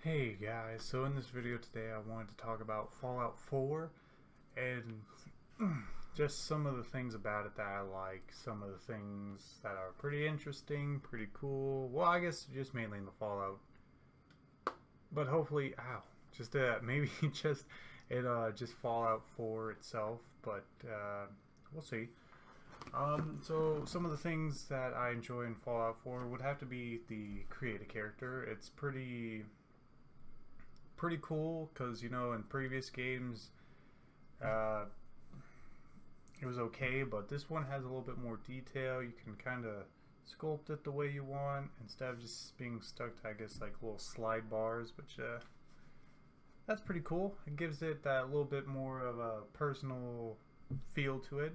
Hey guys, so in this video today I wanted to talk about Fallout 4 and just some of the things about it that I like, some of the things that are pretty interesting, pretty cool. Well, I guess just mainly in the Fallout, but hopefully, just maybe just Fallout 4 itself, but we'll see. So some of the things that I enjoy in Fallout 4 would have to be the create a character. It's pretty cool because in previous games uh, it was okay, but this one has a little bit more detail. You can kind of sculpt it the way you want instead of just being stuck to, I guess, like little slide bars, which that's pretty cool. It gives it that little bit more of a personal feel to it.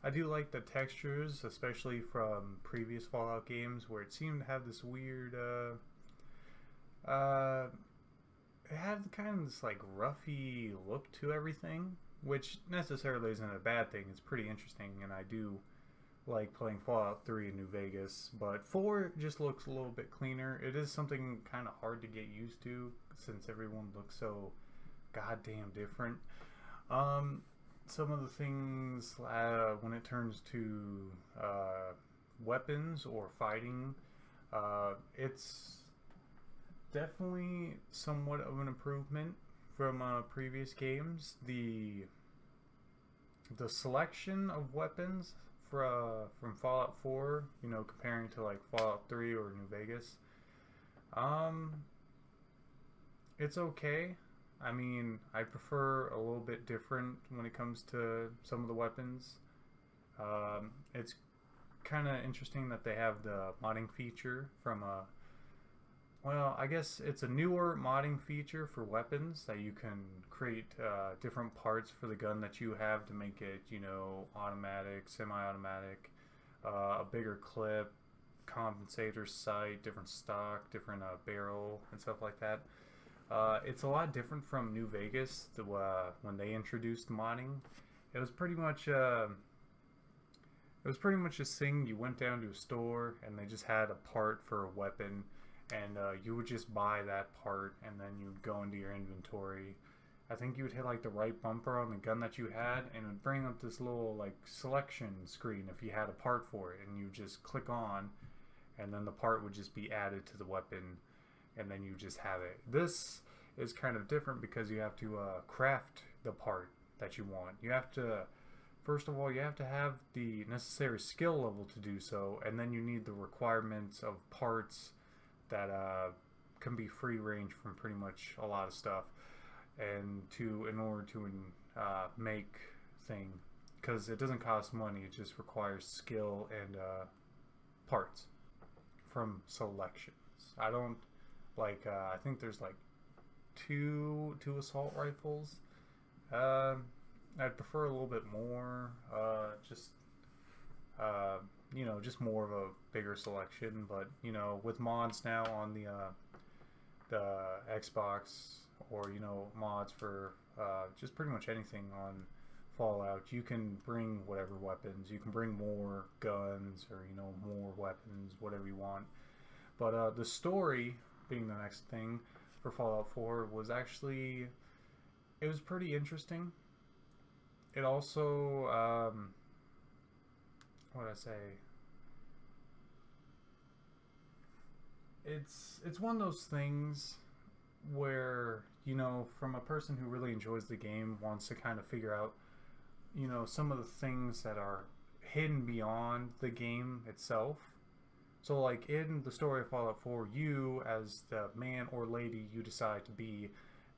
I do like the textures, especially from previous Fallout games where it seemed to have this weird it had kind of this like roughy look to everything, which necessarily isn't a bad thing. It's pretty interesting, and I do like playing Fallout 3 in New Vegas, but 4 just looks a little bit cleaner. It is something kind of hard to get used to since everyone looks so goddamn different. Um, some of the things when it turns to weapons or fighting, it's definitely somewhat of an improvement from previous games. The selection of weapons from Fallout 4, comparing to like Fallout 3 or New Vegas, um, it's okay. I mean, I prefer a little bit different when it comes to some of the weapons. It's kind of interesting that they have the modding feature from well, I guess it's a newer modding feature for weapons that you can create different parts for the gun that you have to make it, automatic, semi-automatic, a bigger clip, compensator sight, different stock, different barrel, and stuff like that. It's a lot different from New Vegas when they introduced modding. It was pretty much this thing. You went down to a store and they just had a part for a weapon, and you would just buy that part and then you'd go into your inventory. I think you would hit like the right bumper on the gun that you had and it would bring up this little like selection screen if you had a part for it, and you just click on and then the part would just be added to the weapon and then you just have it. This is kind of different because you have to craft the part that you want. You have to First of all, you have to have the necessary skill level to do so, and then you need the requirements of parts that can be free range from pretty much a lot of stuff, and in order to make thing, because it doesn't cost money, it just requires skill and parts from selections. I don't I think there's like two assault rifles. I'd prefer a little bit more, just more of a bigger selection. But with mods now on the Xbox, or mods for just pretty much anything on Fallout, you can bring whatever weapons. You can bring more guns, or more weapons, whatever you want. But the story being the next thing for Fallout 4 was actually, it was pretty interesting. It also what did I say? It's one of those things where from a person who really enjoys the game, wants to kind of figure out some of the things that are hidden beyond the game itself. So like in the story of Fallout 4, you as the man or lady you decide to be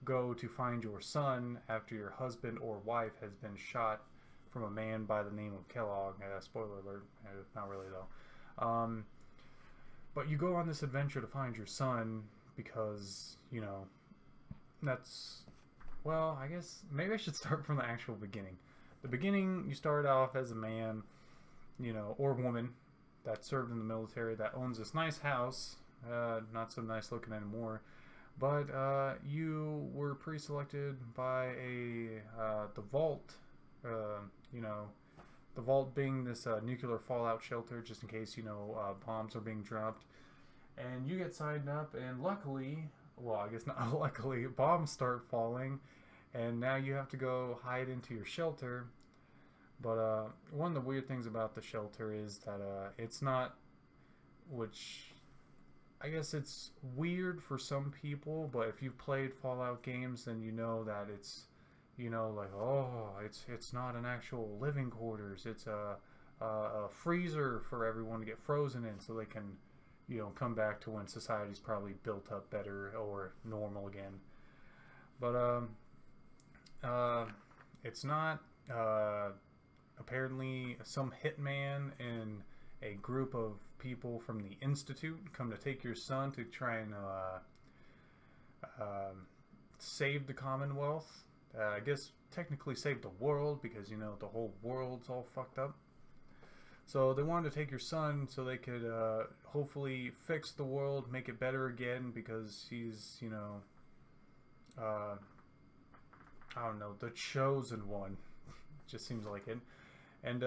go to find your son after your husband or wife has been shot from a man by the name of Kellogg. Spoiler alert, not really though. But you go on this adventure to find your son because, that's, well, I guess maybe I should start from the actual beginning. The beginning, you start off as a man, or woman that served in the military that owns this nice house, not so nice looking anymore, but you were pre-selected by the Vault, the Vault being this nuclear fallout shelter, just in case bombs are being dropped, and you get signed up, and luckily well, I guess not luckily, bombs start falling, and now you have to go hide into your shelter. But one of the weird things about the shelter is that it's not, which I guess it's weird for some people, but if you've played Fallout games, then you know that it's, like, oh, it's not an actual living quarters. It's a freezer for everyone to get frozen in, so they can, come back to when society's probably built up better or normal again. But uh, it's not. Apparently, some hitman and a group of people from the Institute come to take your son to try and save the Commonwealth. I guess technically save the world because the whole world's all fucked up. So they wanted to take your son so they could hopefully fix the world, make it better again because he's uh, I don't know, the chosen one. Just seems like it. And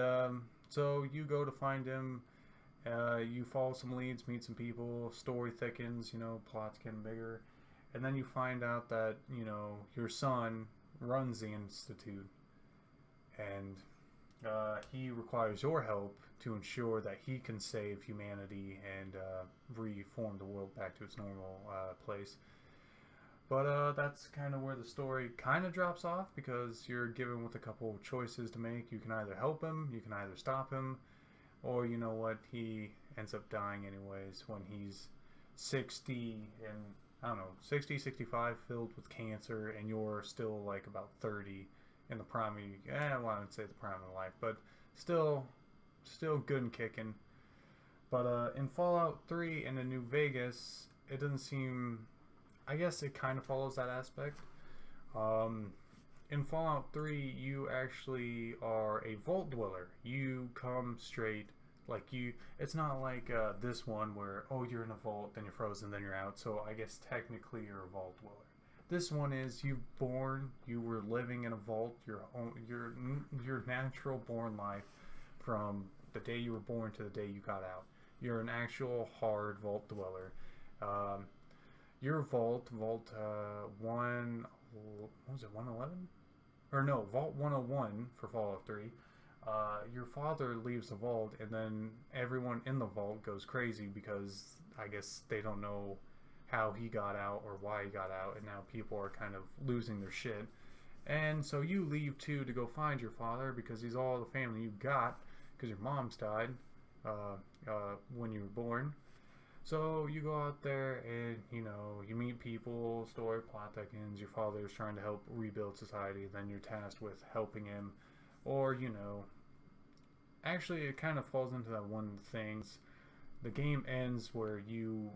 so you go to find him. You follow some leads, meet some people, story thickens, plot's getting bigger. And then you find out that, your son runs the Institute. And he requires your help to ensure that he can save humanity and reform the world back to its normal place. But that's kind of where the story kind of drops off because you're given with a couple of choices to make. You can either help him, you can either stop him, or you know what, he ends up dying anyways when he's 60 and, I don't know, 60, 65, filled with cancer, and you're still like about 30 in the prime of, well, I wouldn't say the prime of life, but still good and kicking. But in Fallout 3 and in New Vegas, it doesn't seem... I guess it kind of follows that aspect. In Fallout 3, you actually are a vault dweller. You come straight, like you. It's not like this one where, oh, you're in a vault, then you're frozen, then you're out. So I guess technically you're a vault dweller. This one is you were living in a vault, your natural born life from the day you were born to the day you got out. You're an actual hard vault dweller. Your vault 1, what was it, 111? Or no, Vault 101 for Fallout 3. Your father leaves the vault, and then everyone in the vault goes crazy because I guess they don't know how he got out or why he got out, and now people are kind of losing their shit. And so you leave too to go find your father because he's all the family you got because your mom's died when you were born. So you go out there and, you meet people, story, plot thickens, your father is trying to help rebuild society, then you're tasked with helping him, or, actually it kind of falls into that one thing. The game ends where you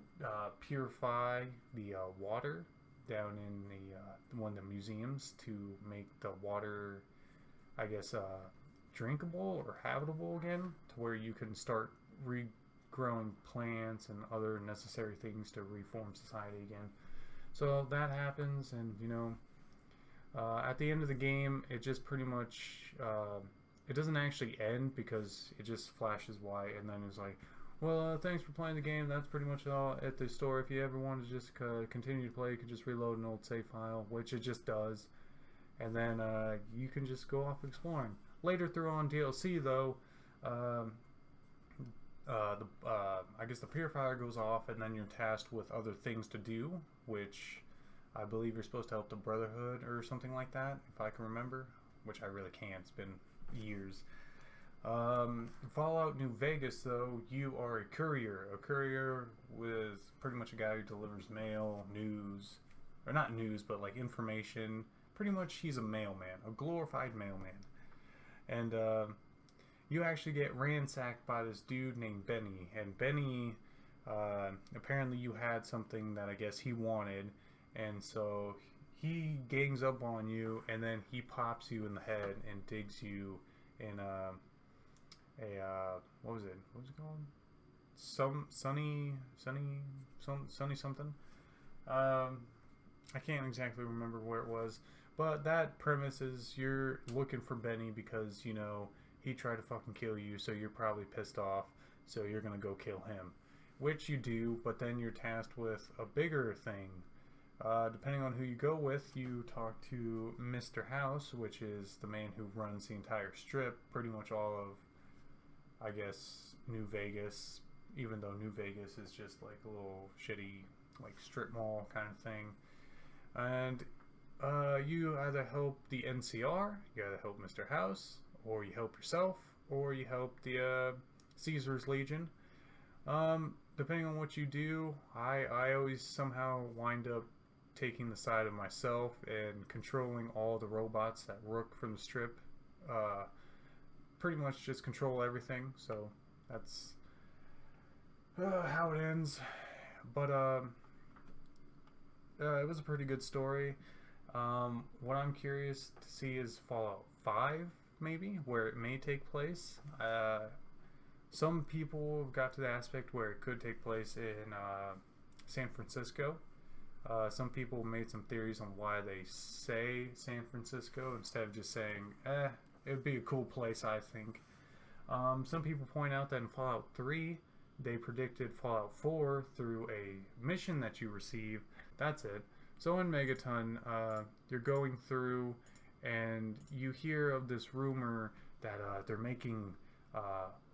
purify the water down in the one of the museums to make the water, I guess, drinkable or habitable again, to where you can start growing plants and other necessary things to reform society again. So that happens, and at the end of the game, it just pretty much it doesn't actually end because it just flashes white, and then it's like, well, thanks for playing the game. That's pretty much all at the store. If you ever want to just continue to play, you can just reload an old save file, which it just does, and then you can just go off exploring. Later through on DLC though. I guess the purifier goes off, and then you're tasked with other things to do, which I believe you're supposed to help the Brotherhood or something like that, if I can remember, which I really can't. It's been years. Fallout New Vegas, though, you are a courier. A courier with pretty much a guy who delivers mail, news, or not news, but like information. Pretty much he's a mailman, a glorified mailman. And you actually get ransacked by this dude named Benny. And Benny, apparently you had something that I guess he wanted, and so he gangs up on you, and then he pops you in the head and digs you in what was it called? Sunny something. I can't exactly remember where it was, but that premise is you're looking for Benny because he tried to fucking kill you, so you're probably pissed off, so you're gonna go kill him, which you do. But then you're tasked with a bigger thing, Depending on who you go with, you talk to Mr. House, which is the man who runs the entire strip, pretty much all of, I guess, New Vegas, even though New Vegas is just like a little shitty, like strip mall kind of thing. And you either help the NCR, you either help Mr. House, or you help yourself, or you help the Caesar's Legion. Depending on what you do, I always somehow wind up taking the side of myself and controlling all the robots that work from the strip. Pretty much just control everything, so that's how it ends. But it was a pretty good story. What I'm curious to see is Fallout 5, maybe, where it may take place. Some people have got to the aspect where it could take place in San Francisco. Some people made some theories on why they say San Francisco instead of just saying, it would be a cool place, I think. Some people point out that in Fallout 3, they predicted Fallout 4 through a mission that you receive. That's it. So in Megaton, you're going through and you hear of this rumor that they're making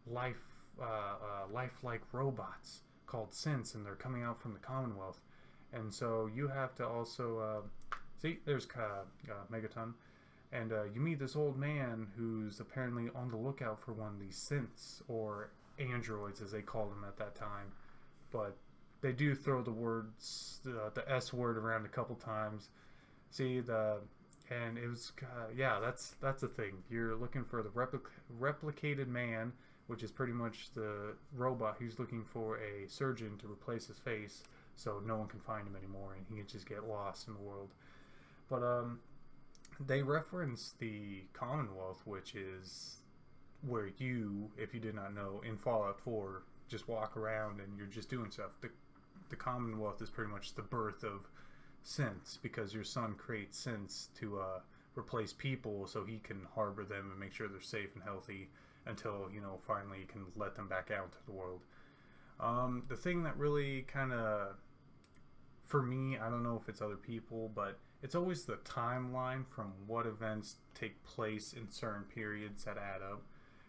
lifelike robots called synths, and they're coming out from the Commonwealth. And so you have to also see, there's Megaton, and you meet this old man who's apparently on the lookout for one of these synths, or androids as they called them at that time. But they do throw the words, the S word around a couple times. See, and it was, yeah, that's the thing. You're looking for the replicated man, which is pretty much the robot who's looking for a surgeon to replace his face so no one can find him anymore and he can just get lost in the world. But they reference the Commonwealth, which is where you, if you did not know, in Fallout 4, just walk around and you're just doing stuff. The Commonwealth is pretty much the birth of synths, because your son creates synths to replace people so he can harbor them and make sure they're safe and healthy until, you know, finally you can let them back out into the world. The thing that really kind of, for me, I don't know if it's other people, but it's always the timeline from what events take place in certain periods that add up.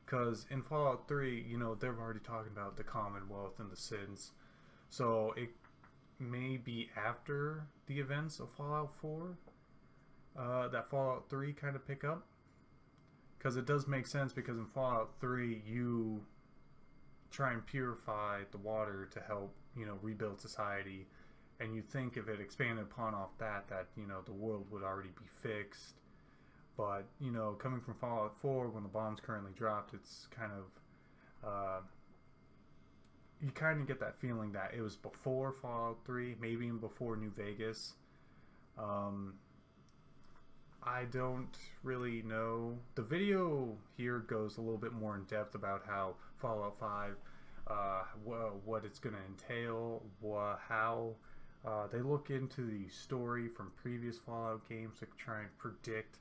Because in Fallout 3, you know, they're already talking about the Commonwealth and the synths. So it may be after the events of Fallout 4 that Fallout 3 kind of pick up. Because it does make sense, because in Fallout 3 you try and purify the water to help, you know, rebuild society, and you think if it expanded upon off that, you know, the world would already be fixed. But, you know, coming from Fallout 4, when the bomb's currently dropped, it's kind of, you kind of get that feeling that it was before Fallout 3, maybe even before New Vegas. I don't really know. The video here goes a little bit more in depth about how Fallout 5, what it's going to entail, how they look into the story from previous Fallout games to try and predict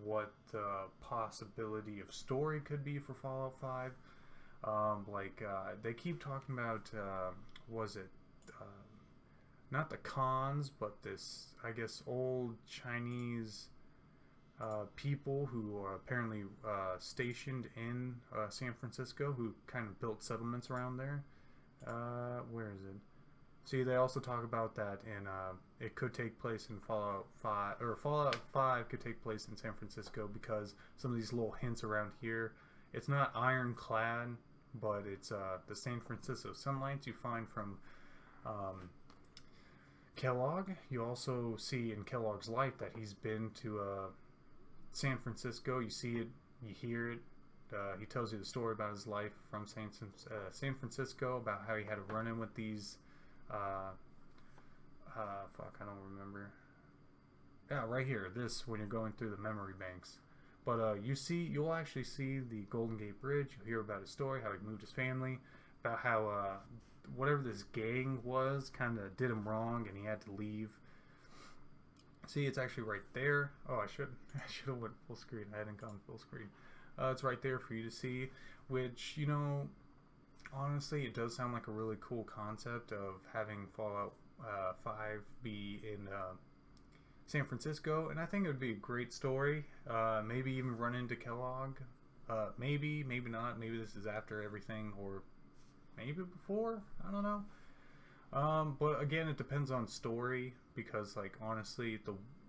what the possibility of story could be for Fallout 5. They keep talking about, was it, not the Khans, but this, I guess, old Chinese people who are apparently stationed in San Francisco, who kind of built settlements around there. Where is it? See, they also talk about that in, it could take place in Fallout 5, or Fallout 5 could take place in San Francisco, because some of these little hints around here, it's not ironclad, but it's the San Francisco sunlights you find from Kellogg. You also see in Kellogg's life that he's been to San Francisco. You see it, you hear it. He tells you the story about his life from San Francisco, about how he had a run-in with these I don't remember. Yeah, right here, this, when you're going through the memory banks. But you'll actually see the Golden Gate Bridge. You'll hear about his story, how he moved his family, about how whatever this gang was kind of did him wrong and he had to leave. See, it's actually right there. Oh, I should have went full screen. I hadn't gone full screen. It's right there for you to see, which, you know, honestly, it does sound like a really cool concept of having Fallout 5 be in San Francisco, and I think it would be a great story. Maybe even run into Kellogg. Maybe not. Maybe this is after everything, or maybe before. I don't know. But again, it depends on story, because like honestly,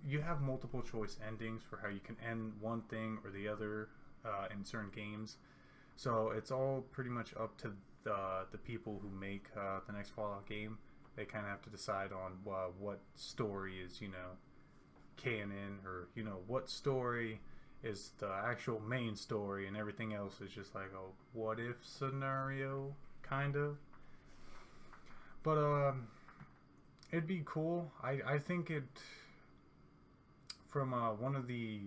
you have multiple choice endings for how you can end one thing or the other in certain games. So it's all pretty much up to the people who make the next Fallout game. They kind of have to decide on what story is, you know, canon, or you know, what story is the actual main story, and everything else is just like a what if scenario, kind of. But it'd be cool. I think it, from one of the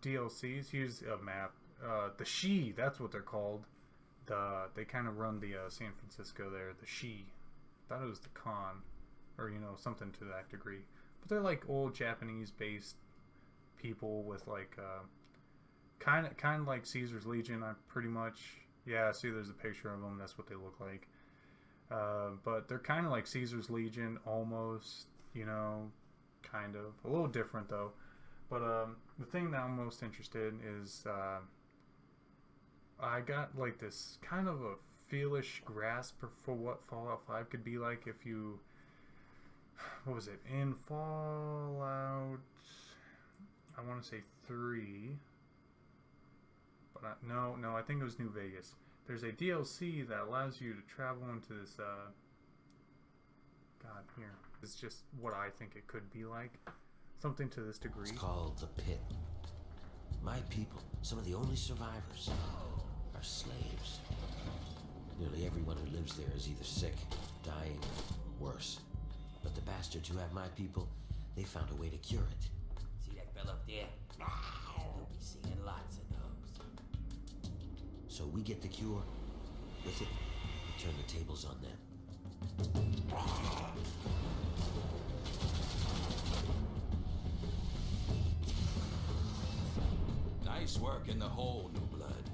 DLCs, here's a map. The She, that's what they're called. They kind of run the San Francisco there. The She. Thought it was the Con, or you know, something to that degree. But they're like old Japanese-based people with like kind of like Caesar's Legion. I pretty much, yeah. See, there's a picture of them. That's what they look like. But they're kind of like Caesar's Legion, almost. You know, kind of a little different though. But the thing that I'm most interested in is I got like this kind of a feelish grasp for what Fallout 5 could be like if you, what was it, in Fallout, I want to say 3, but no, I think it was New Vegas. There's a DLC that allows you to travel into this, God, here, it's just what I think it could be like. Something to this degree. It's called the Pit. My people, some of the only survivors, are slaves. Nearly everyone who lives there is either sick, dying, or worse. But the bastards who have my people, they found a way to cure it. See that fella up there? You'll be seeing lots of those. So we get the cure. With it, we turn the tables on them. Nice work in the hole, New Blood.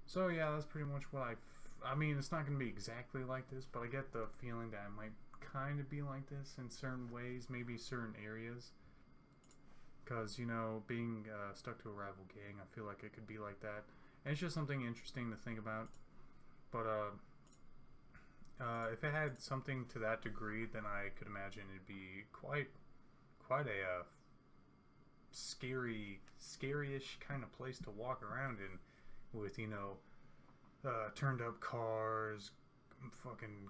So yeah, that's pretty much what I mean, it's not going to be exactly like this, but I get the feeling that it might kind of be like this in certain ways, maybe certain areas. Because, you know, being stuck to a rival gang, I feel like it could be like that. And it's just something interesting to think about. But if it had something to that degree, then I could imagine it'd be quite a scary-ish kind of place to walk around in, with, you know, turned up cars, fucking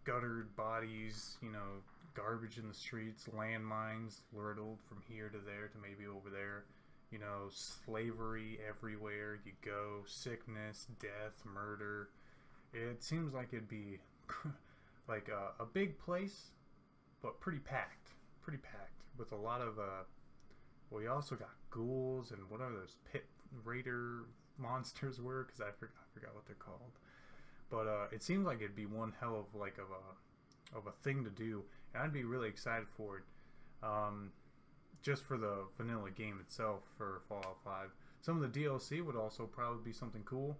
guttered bodies, you know, garbage in the streets, landmines riddled from here to there to maybe over there, you know, slavery everywhere you go, sickness, death, murder. It seems like it'd be like a big place, but pretty packed with a lot of well, you also got ghouls and what are those pit raider monsters were, because I forgot what they're called. But it seems like it'd be one hell of like of a thing to do, and I'd be really excited for it. Just for the vanilla game itself for Fallout 5. Some of the DLC would also probably be something cool.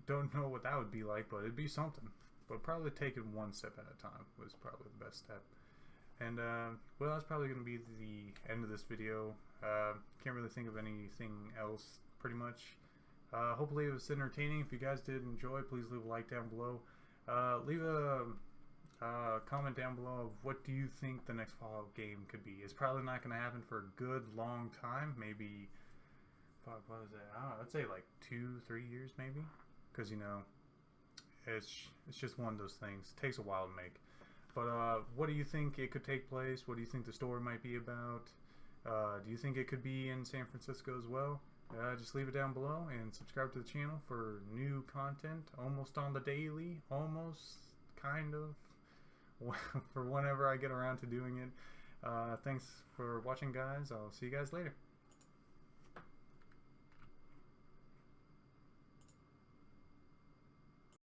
Don't know what that would be like, but it'd be something. But probably take it one step at a time was probably the best step. And well, that's probably going to be the end of this video. Can't really think of anything else, pretty much. Hopefully it was entertaining. If you guys did enjoy, please leave a like down below. Leave a comment down below of what do you think the next Fallout game could be. It's probably not going to happen for a good long time. Maybe, fuck, what is it? I don't know, I'd say like 2-3 years maybe. Because, you know, it's just one of those things. It takes a while to make. But what do you think it could take place? What do you think the story might be about? Do you think it could be in San Francisco as well? Just leave it down below and subscribe to the channel for new content almost on the daily, almost, kind of, for whenever I get around to doing it. Thanks for watching, guys. I'll see you guys later.